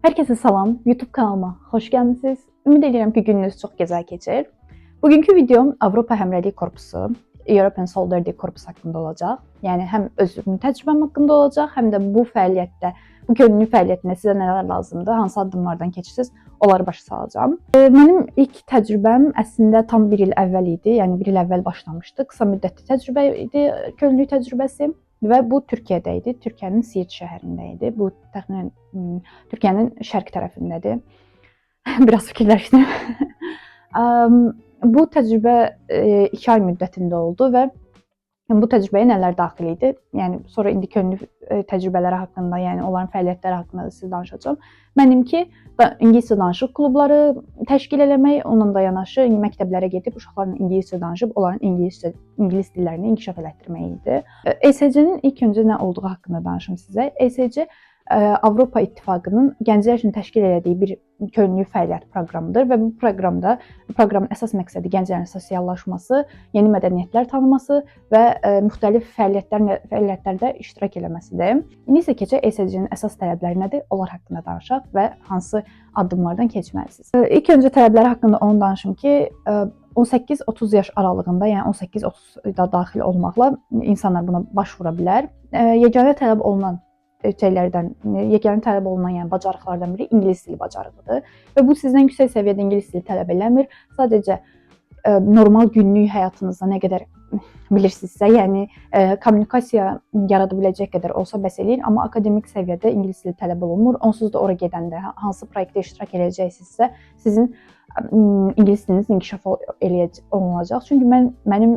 Herkese salam, YouTube kanalıma xoş gəlmisiniz. Ümid edirəm ki, gününüz çox gözəl keçir. Bugünkü videom Avropa Həmrəylik Korpusu, European Solidarity Corps haqqında olacaq. Yəni həm özümün təcrübəm haqqında olacaq, həm də bu fəaliyyətdə, bu könüllü fəaliyyətində sizə nələr lazımdır, hansı addımlardan keçirsiniz, onları başa salacağım. Mənim ilk təcrübəm əslində tam bir il əvvəl idi. Yəni bir il əvvəl başlamışdı. Qısa müddətli təcrübə idi, könüllü təcrübəsi. Və bu Türkiyədə idi. Türkiyənin Siirt şəhərində idi. Bu təxminən Türkiyənin şərq tərəfindədir. Biraz fikirləşdim. Bu təcrübə 2 ay müddətində oldu və bu təcrübəyə nələr daxil idi? Yəni sonra indi könüllü təcrübələri haqqında, yəni onların fəaliyyətləri haqqında sizə danışacağam. Mənimki ingiliscə danışıq klubları təşkil eləmək, onunla da yanaşı məktəblərə gedib uşaqlarla ingiliscə danışıb onların ingilis dillərini inkişaf elətdirmək idi. ESC-nin ilk öncə nə olduğu haqqında danışım sizə. ESC Avropa İttifaqının gənclər üçün təşkil etdiyi bir könüllü fəaliyyət proqramıdır və bu proqramın əsas məqsədi gənclərin sosiallaşması, yeni mədəniyyətlər tanıması və müxtəlif fəaliyyətlərdə iştirak etməsidir. İndi isə keçək ESC-nin əsas tələbləri nədir? Onlar haqqında danışaq və hansı addımlardan keçməlisiniz. İlk öncə tələbləri haqqında onu danışım ki, 18-30 yaş aralığında, yəni 18-30 da daxil olmaqla insanlar buna başvura bilər. Yeganə tələb olunan yəni bacarıqlardan biri ingilis dili bacarığıdır və bu sizdən yüksək səviyyədə ingilis dili tələb eləmir. Sadəcə normal günlük həyatınızda nə qədər bilirsinizsə, yəni kommunikasiya yarada biləcək qədər olsa bəs eləyir, amma akademik səviyyədə ingilis dili tələb olunmur. Onsuz da ora gedəndə hansı proyektdə iştirak edəcəksinizsə, sizin ingilis diliniz inkişaf olunacaq. Çünki mənim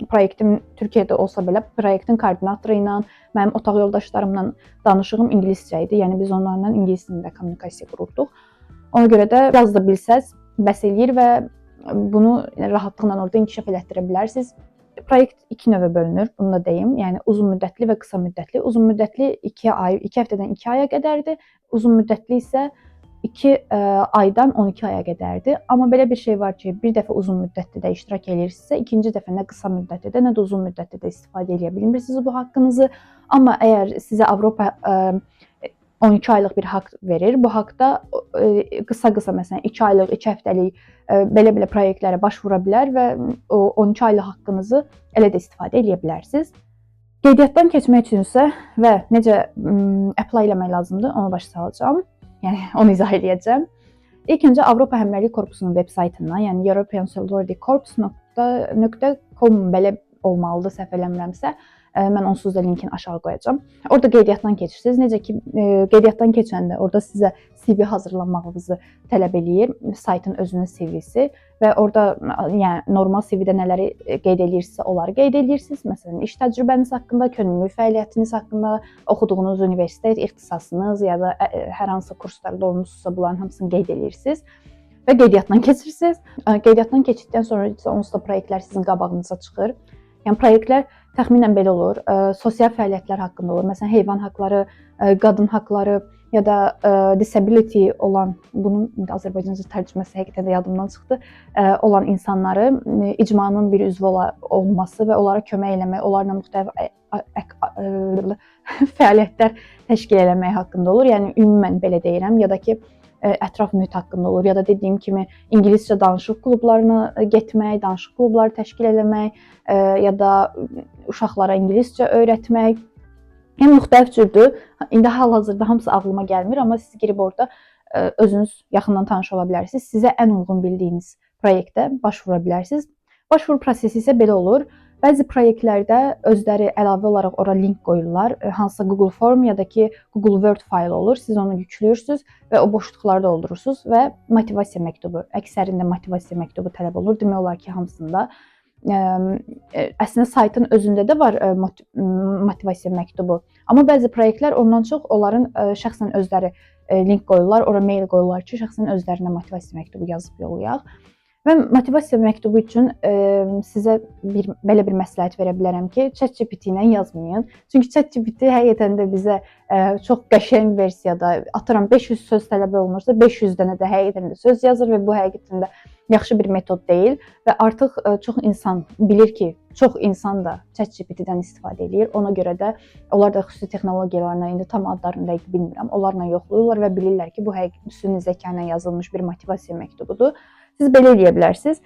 proyektim Türkiyədə olsa belə, proyektin koordinatoru ilə, mənim otaq yoldaşlarımla danışığım ingiliscə idi. Yəni biz onlarla ingilis dilində kommunikasiya qururduq. Ona görə də biraz da bilsəz bəs eləyir və bunu rahatlıqla orada inkişaf elətdirə bilərsiniz. Proyekt 2 növə bölünür, bunu da deyim. Yəni uzun müddətli və qısa müddətli. Uzun müddətli 2 həftədən 2 aya qədərdir. Uzun müddətli isə 2 aydan 12 aya qədərdir. Amma belə bir şey var ki, bir dəfə uzun müddətli də iştirak edirsinizsə, ikinci dəfə nə qısa müddətli də, nə də uzun müddətli də istifadə edə bilmirsiniz bu haqqınızı. Amma əgər sizə Avropa 12 aylıq bir haqq verir, bu haqqda qısa məsələn 2 aylıq, 2 həftəlik belə proyektlərə başvura bilər və o 12 aylıq haqqınızı elə də istifadə edə bilərsiniz. Qeydiyyatdan keçmək üçünsə və necə apply eləmək lazımdır, onu başa salacağım. Yəni onu izah edəcəm. İlk öncə Avropa Həmrəylik Korpusunun veb saytından, yəni European Solidarity Corps.com belə olmalıdır, səhv eləmirəmsə. Mən onsuz da linkini aşağı qoyacağam. Orada qeydiyyatdan keçirsiniz. Necə ki, qeydiyyatdan keçəndə orada sizə CV hazırlanmağınızı tələb eləyir, saytın özünün CV-si və orada yəni normal CV-də nələri qeyd edirsinizsə, onları qeyd edirsiniz. Məsələn, iş təcrübəniz haqqında, könüllü fəaliyyətiniz haqqında, oxuduğunuz universitet, ixtisasınız ya da hər hansı kurslarda olmusunuzsa bunların hamısını qeyd edirsiniz və qeydiyyatdan keçirsiniz. Qeydiyyatdan keçdikdən sonra isə onsuz da proyektlər sizin qabağınıza çıxır. Yəni proyektlər təxminən belə olur. Sosial fəaliyyətlər haqqında olur. Məsələn, heyvan haqqları, qadın haqqları ya da disability olan, bunun Azərbaycanca tərcüməsi həqiqətən də yadımdan çıxdı, olan insanları icmanın bir üzvü olması və onlara kömək eləmək, onlarla müxtəlif fəaliyyətlər təşkil eləmək haqqında olur. Yəni ümumən belə deyirəm, ya da ki ətraf mühit haqqında olur, ya da dediyim kimi ingiliscə danışıq klublarına getmək, danışıq klubları təşkil eləmək, ya da uşaqlara ingiliscə öyrətmək. Yəni müxtəlif cürdür. İndi hal-hazırda hamısı ağlıma gəlmir, amma siz girib orada özünüz yaxından tanış ola bilərsiniz. Sizə ən uyğun bildiyiniz proyektə başvura bilərsiniz. Başvuru prosesi isə belə olur. Bəzi proyektlərdə özləri əlavə olaraq ora link qoyurlar. Hansısa Google Form ya da ki Google Word faylı olur. Siz onu yüklüyorsunuz və o boşluqları doldurursunuz və motivasiya məktubu, əksərində motivasiya məktubu tələb olur. Demək olar ki, hamısında. Əslində saytın özündə də var motivasiya məktubu. Amma bəzi proyektlər ondan çox onların şəxsən özləri link qoyurlar, ora mail qoyurlar ki, şəxsən özlərinə motivasiya məktubu yazıb yollayaq. Və motivasiya məktubu üçün sizə belə bir məsləhət verə bilərəm ki, ChatGPT ilə yazmayın. Çünki ChatGPT həqiqətən də bizə çox qəşəng versiyada, atıram 500 söz tələb olunursa, 500 dənə də həqiqətən də söz yazır və bu həqiqətən də yaxşı bir metod deyil və artıq çox insan bilir ki, çox insan da ChatGPT-dən istifadə edir. Ona görə də onlar da xüsusi texnologiyalarla, indi tam adlarını dəqiq bilmirəm, onlarla yoxlayırlar və bilirlər ki, bu həqiqi süni zəka ilə yazılmış bir motivasiya məktubudur. Siz belə eləyə bilərsiniz.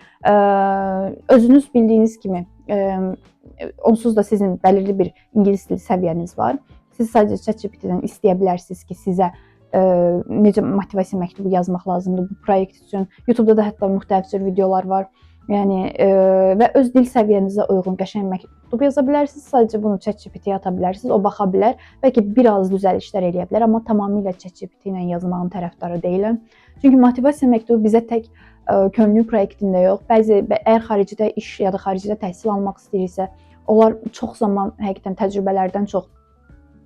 Özünüz bildiyiniz kimi, onsuz da sizin bəlirli bir ingilis dili səviyyəniz var. Siz sadəcə ChatGPT-dən istəyə bilərsiniz ki, sizə necə motivasiya məktubu yazmaq lazımdır bu proyekt üçün. YouTube-da da hətta müxtəlif cür videolar var. Yəni və öz dil səviyyənizə uyğun qəşəng məktub yaza bilərsiniz. Sadəcə bunu ChatGPT-yə ata bilərsiniz. O baxa bilər. Bəlkə biraz düzəlişlər eləyə bilər, amma tamamilə ChatGPT ilə yazmağın tərəfdarı deyiləm. Çünki motivasiya məktubu bizə tək könüllü proyektində yox, əgər xaricdə iş ya da xaricdə təhsil almaq istəyirsə, onlar çox zaman həqiqətən təcrübələrdən çox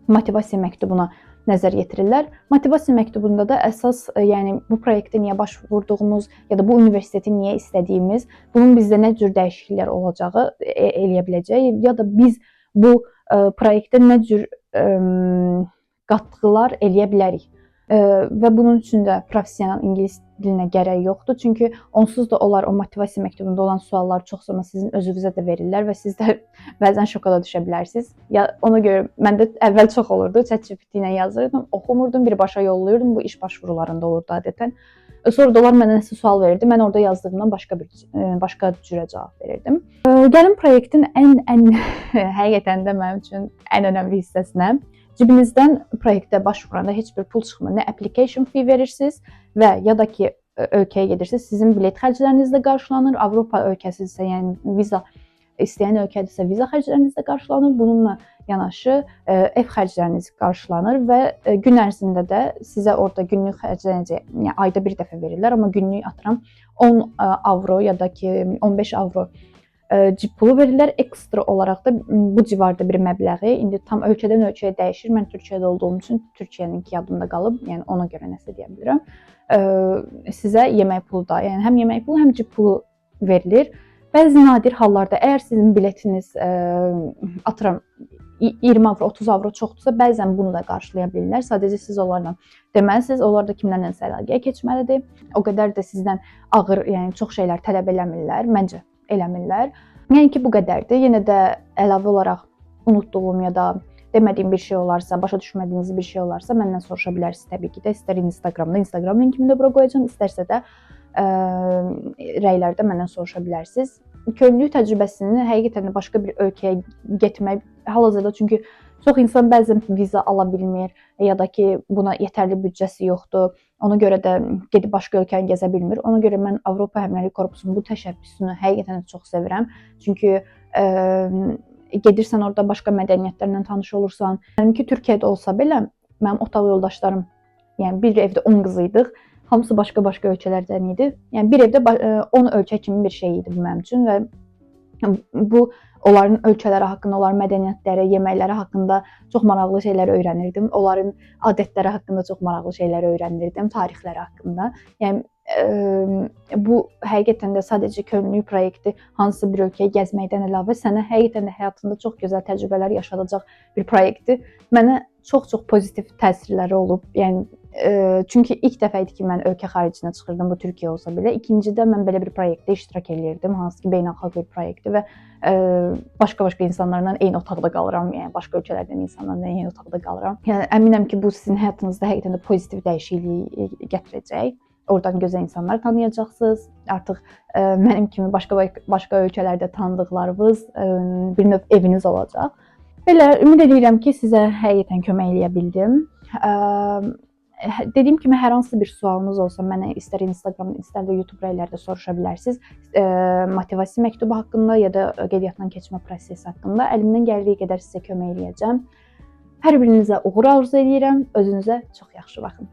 motivasiya məktubuna nəzər yetirirlər. Motivasiya məktubunda da əsas, yəni bu proyektə niyə başvurduğumuz ya da bu universiteti niyə istədiyimiz, bunun bizdə nə cür dəyişikliklər olacağı eləyə biləcək ya da biz bu proyektə nə cür qatqılar eləyə bilərik. Və bunun üçün də professional ingilis dilinə gərək yoxdur. Çünki onsuz da onlar o motivasiya məktubunda olan sualları çox zaman sizin özünüzə də verirlər və siz də bəzən şoka da düşə bilərsiniz. Ya ona görə məndə əvvəl çox olurdu. ChatGPT ilə yazırdım, oxumurdum, birbaşa yollayırdım. Bu iş başvurularında olurdu adətən. Sonra da onlar mənə nəsə sual verirdi. Mən orada yazdığımdan başqa cürə cavab verirdim. Gəlin proyektin ən həqiqətən də mənim üçün ən önəmli hissəsinə. Cibinizdən proyektə başvuranda heç bir pul çıxmır. Nə application fee verirsiniz və ya da ki ölkəyə gedirsiniz, sizin bilet xərcləriniz də qarşılanır. Avropa ölkəsidirsə, yəni viza istəyən ölkədirsə viza xərcləriniz də qarşılanır. Bununla yanaşı ev xərcləriniz qarşılanır və gün ərzində də sizə orada günlük xərclərinizə, yəni ayda bir dəfə verirlər, amma günlük atıram 10 avro ya da ki 15 avro cib pulu verirlər. Ekstra olaraq da bu civarda bir məbləği, indi tam ölkədən ölkəyə dəyişir. Mən Türkiyədə olduğum üçün Türkiyəninki yadımda qalıb, yəni ona görə nəsə deyə bilirəm. Sizə yemək pulu da, yəni həm yemək pulu, həm cib pulu verilir. Bəzi nadir hallarda əgər sizin biletiniz atıram 20 avro, 30 avro çoxdursa, bəzən bunu da qarşılaya bilirlər. Sadəcə siz onlarla deməlisiniz, onlar da kimlərlə əlaqəyə keçməlidir. O qədər də sizdən ağır, yəni çox şeylər tələb eləmirlər, məncə eləmirlər. Yəni ki, bu qədərdir. Yenə də əlavə olaraq unutduğum ya da demədiyim bir şey olarsa, başa düşmədiyiniz bir şey olarsa məndən soruşa bilərsiniz təbii ki də. İstər Instagramda, Instagram linkimi də bura qoyacağam, istərsə də rəylərdə məndən soruşa bilərsiniz. Könüllülük təcrübəsini həqiqətən də başqa bir ölkəyə getmək hal-hazırda, çünki çox insan bəzən viza ala bilmir ya da ki buna yetərli büdcəsi yoxdur. Ona görə də gedib başqa ölkəni gəzə bilmir. Ona görə mən Avropa Həmrəylik Korpusunun bu təşəbbüsünü həqiqətən də çox sevirəm. Çünki gedirsən orada başqa mədəniyyətlərlə tanış olursan. Mənimki Türkiyədə olsa belə, mənim otaq yoldaşlarım, yəni bir evdə 10 qız idik. Hamısı başqa-başqa ölkələrdən idi. Yəni bir evdə 10 ölkə kimi bir şey idi bu mənim üçün və bu onların ölkələri haqqında, onların mədəniyyətləri, yeməkləri haqqında çox maraqlı şeylər öyrənirdim. Onların adətləri haqqında çox maraqlı şeylər öyrənirdim, tarixləri haqqında. Yəni bu həqiqətən də sadəcə könüllülük proyekti hansısa bir ölkəyə gəzməkdən əlavə sənə həqiqətən də həyatında çox gözəl təcrübələr yaşadacaq bir proyektdir. Mənə çox-çox pozitiv təsirləri olub. Yəni çünki ilk dəfə idi ki, mən ölkə xaricinə çıxırdım, bu Türkiyə olsa belə. İkincidə mən belə bir proyektdə iştirak edirdim, hansı ki, beynəlxalq bir proyektdir və başqa-başqa insanlarla eyni otaqda qalıram, yəni başqa ölkələrdən insanlarla eyni otaqda qalıram. Yəni əminəm ki, bu sizin həyatınızda həqiqətən də pozitiv dəyişiklik gətirəcək. Oradan gözəl insanlar tanıyacaqsınız. Artıq mənim kimi başqa ölkələrdə tanıdıqlarınız bir növ eviniz olacaq. Belə ümid edirəm ki, sizə həqiqətən kömək eləyə bildim. Dediyim kimi, hər hansı bir sualınız olsa mənə istər Instagramda, istər də YouTube rəylərdə soruşa bilərsiniz. Motivasiya məktubu haqqında ya da qeydiyyatdan keçmə prosesi haqqında əlimdən gəldiyi qədər sizə kömək eləyəcəm. Hər birinizə uğur arzu edirəm. Özünüzə çox yaxşı baxın.